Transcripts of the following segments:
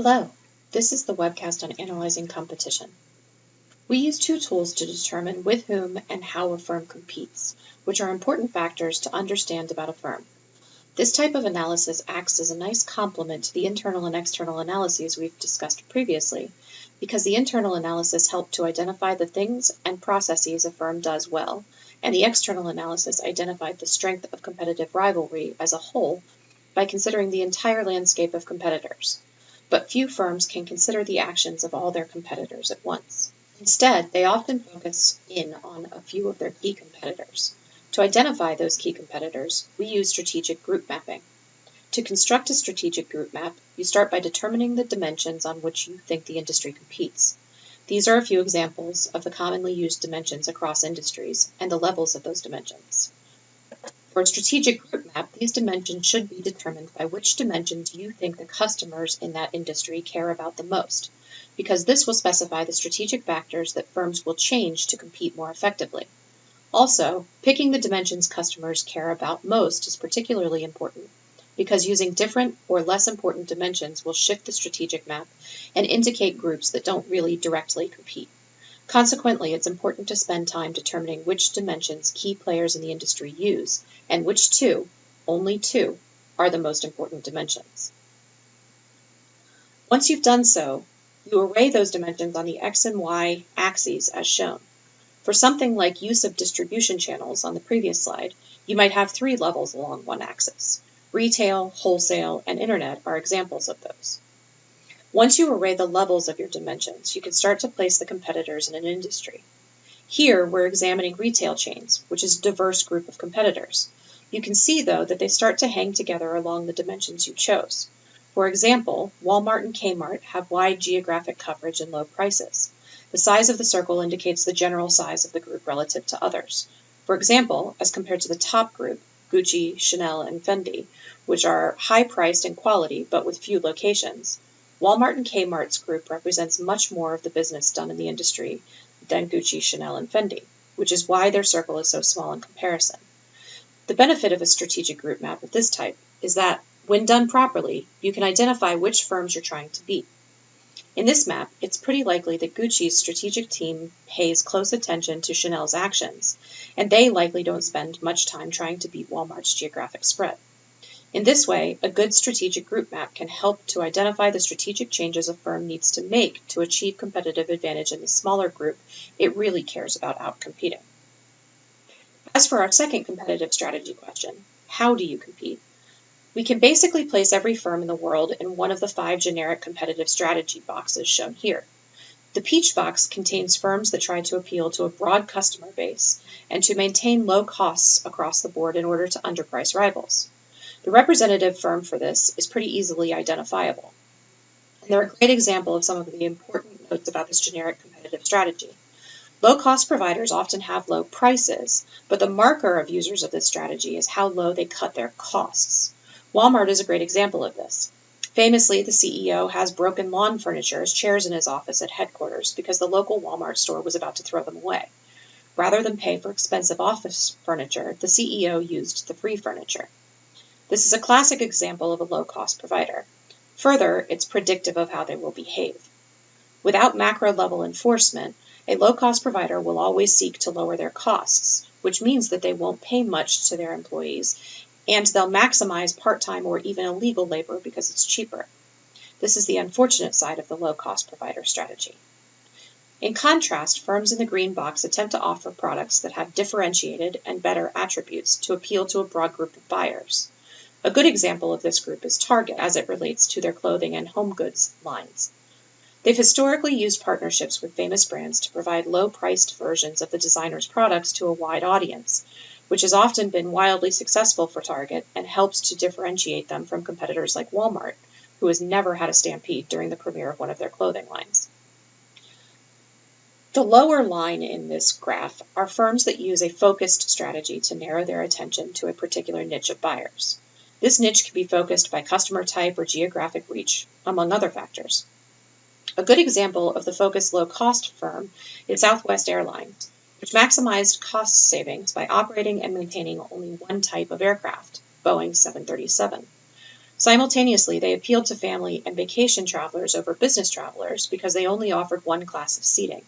Hello, this is the webcast on analyzing competition. We use two tools to determine with whom and how a firm competes, which are important factors to understand about a firm. This type of analysis acts as a nice complement to the internal and external analyses we've discussed previously, because the internal analysis helps to identify the things and processes a firm does well, and the external analysis identified the strength of competitive rivalry as a whole by considering the entire landscape of competitors. But few firms can consider the actions of all their competitors at once. Instead, they often focus in on a few of their key competitors. To identify those key competitors, we use strategic group mapping. To construct a strategic group map, you start by determining the dimensions on which you think the industry competes. These are a few examples of the commonly used dimensions across industries and the levels of those dimensions. For a strategic group map, these dimensions should be determined by which dimensions you think the customers in that industry care about the most, because this will specify the strategic factors that firms will change to compete more effectively. Also, picking the dimensions customers care about most is particularly important, because using different or less important dimensions will shift the strategic map and indicate groups that don't really directly compete. Consequently, it's important to spend time determining which dimensions key players in the industry use, and which two, only two, are the most important dimensions. Once you've done so, you array those dimensions on the X and Y axes as shown. For something like use of distribution channels on the previous slide, you might have three levels along one axis. Retail, wholesale, and internet are examples of those. Once you array the levels of your dimensions, you can start to place the competitors in an industry. Here, we're examining retail chains, which is a diverse group of competitors. You can see, though, that they start to hang together along the dimensions you chose. For example, Walmart and Kmart have wide geographic coverage and low prices. The size of the circle indicates the general size of the group relative to others. For example, as compared to the top group, Gucci, Chanel, and Fendi, which are high-priced in quality but with few locations, Walmart and Kmart's group represents much more of the business done in the industry than Gucci, Chanel, and Fendi, which is why their circle is so small in comparison. The benefit of a strategic group map of this type is that, when done properly, you can identify which firms you're trying to beat. In this map, it's pretty likely that Gucci's strategic team pays close attention to Chanel's actions, and they likely don't spend much time trying to beat Walmart's geographic spread. In this way, a good strategic group map can help to identify the strategic changes a firm needs to make to achieve competitive advantage in the smaller group it really cares about outcompeting. As for our second competitive strategy question, how do you compete? We can basically place every firm in the world in one of the 5 generic competitive strategy boxes shown here. The peach box contains firms that try to appeal to a broad customer base and to maintain low costs across the board in order to underprice rivals. The representative firm for this is pretty easily identifiable. And they're a great example of some of the important notes about this generic competitive strategy. Low-cost providers often have low prices, but the marker of users of this strategy is how low they cut their costs. Walmart is a great example of this. Famously, the CEO has broken lawn furniture as chairs in his office at headquarters because the local Walmart store was about to throw them away. Rather than pay for expensive office furniture, the CEO used the free furniture. This is a classic example of a low-cost provider. Further, it's predictive of how they will behave. Without macro-level enforcement, a low-cost provider will always seek to lower their costs, which means that they won't pay much to their employees, and they'll maximize part-time or even illegal labor because it's cheaper. This is the unfortunate side of the low-cost provider strategy. In contrast, firms in the green box attempt to offer products that have differentiated and better attributes to appeal to a broad group of buyers. A good example of this group is Target as it relates to their clothing and home goods lines. They've historically used partnerships with famous brands to provide low-priced versions of the designer's products to a wide audience, which has often been wildly successful for Target and helps to differentiate them from competitors like Walmart, who has never had a stampede during the premiere of one of their clothing lines. The lower line in this graph are firms that use a focused strategy to narrow their attention to a particular niche of buyers. This niche can be focused by customer type or geographic reach, among other factors. A good example of the focused low-cost firm is Southwest Airlines, which maximized cost savings by operating and maintaining only one type of aircraft, Boeing 737. Simultaneously, they appealed to family and vacation travelers over business travelers because they only offered one class of seating.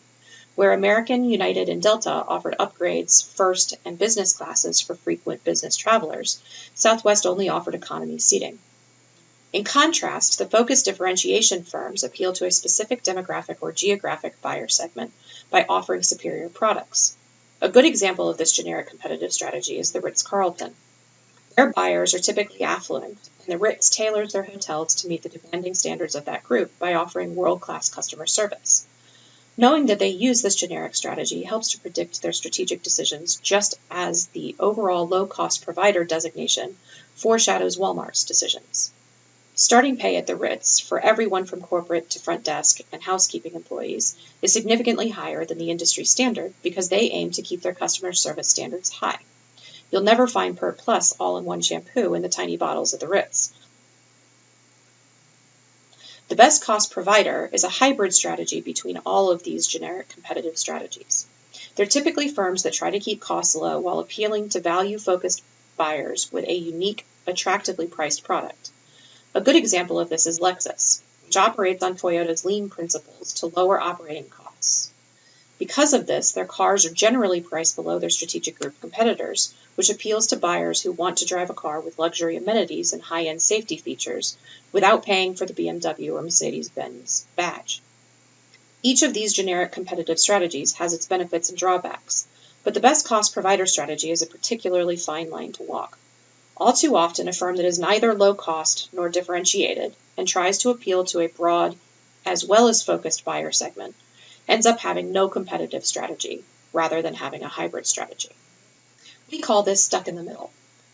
Where American, United, and Delta offered upgrades, first, and business classes for frequent business travelers, Southwest only offered economy seating. In contrast, the focused differentiation firms appeal to a specific demographic or geographic buyer segment by offering superior products. A good example of this generic competitive strategy is the Ritz-Carlton. Their buyers are typically affluent, and the Ritz tailors their hotels to meet the demanding standards of that group by offering world-class customer service. Knowing that they use this generic strategy helps to predict their strategic decisions, just as the overall low-cost provider designation foreshadows Walmart's decisions. Starting pay at the Ritz for everyone from corporate to front desk and housekeeping employees is significantly higher than the industry standard because they aim to keep their customer service standards high. You'll never find Pert Plus all-in-one shampoo in the tiny bottles at the Ritz. The best cost provider is a hybrid strategy between all of these generic competitive strategies. They're typically firms that try to keep costs low while appealing to value-focused buyers with a unique, attractively priced product. A good example of this is Lexus, which operates on Toyota's lean principles to lower operating costs. Because of this, their cars are generally priced below their strategic group competitors, which appeals to buyers who want to drive a car with luxury amenities and high-end safety features without paying for the BMW or Mercedes-Benz badge. Each of these generic competitive strategies has its benefits and drawbacks, but the best cost provider strategy is a particularly fine line to walk. All too often, a firm that is neither low cost nor differentiated and tries to appeal to a broad as well as focused buyer segment ends up having no competitive strategy, rather than having a hybrid strategy. We call this stuck in the middle.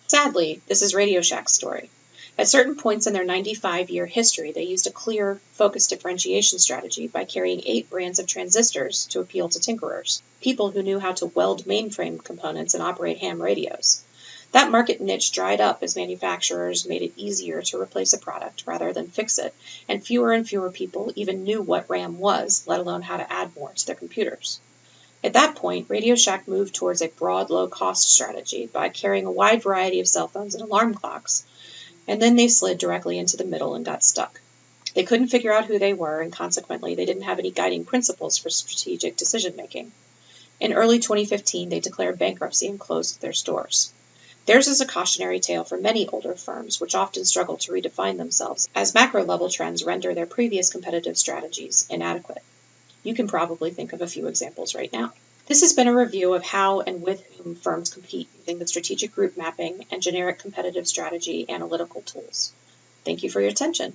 Sadly, this is Radio Shack's story. At certain points in their 95-year history, they used a clear, focused differentiation strategy by carrying 8 brands of transistors to appeal to tinkerers, people who knew how to weld mainframe components and operate ham radios. That market niche dried up as manufacturers made it easier to replace a product rather than fix it, and fewer people even knew what RAM was, let alone how to add more to their computers. At that point, Radio Shack moved towards a broad, low-cost strategy by carrying a wide variety of cell phones and alarm clocks, and then they slid directly into the middle and got stuck. They couldn't figure out who they were, and consequently, they didn't have any guiding principles for strategic decision-making. In early 2015, they declared bankruptcy and closed their stores. Theirs is a cautionary tale for many older firms, which often struggle to redefine themselves as macro-level trends render their previous competitive strategies inadequate. You can probably think of a few examples right now. This has been a review of how and with whom firms compete using the strategic group mapping and generic competitive strategy analytical tools. Thank you for your attention.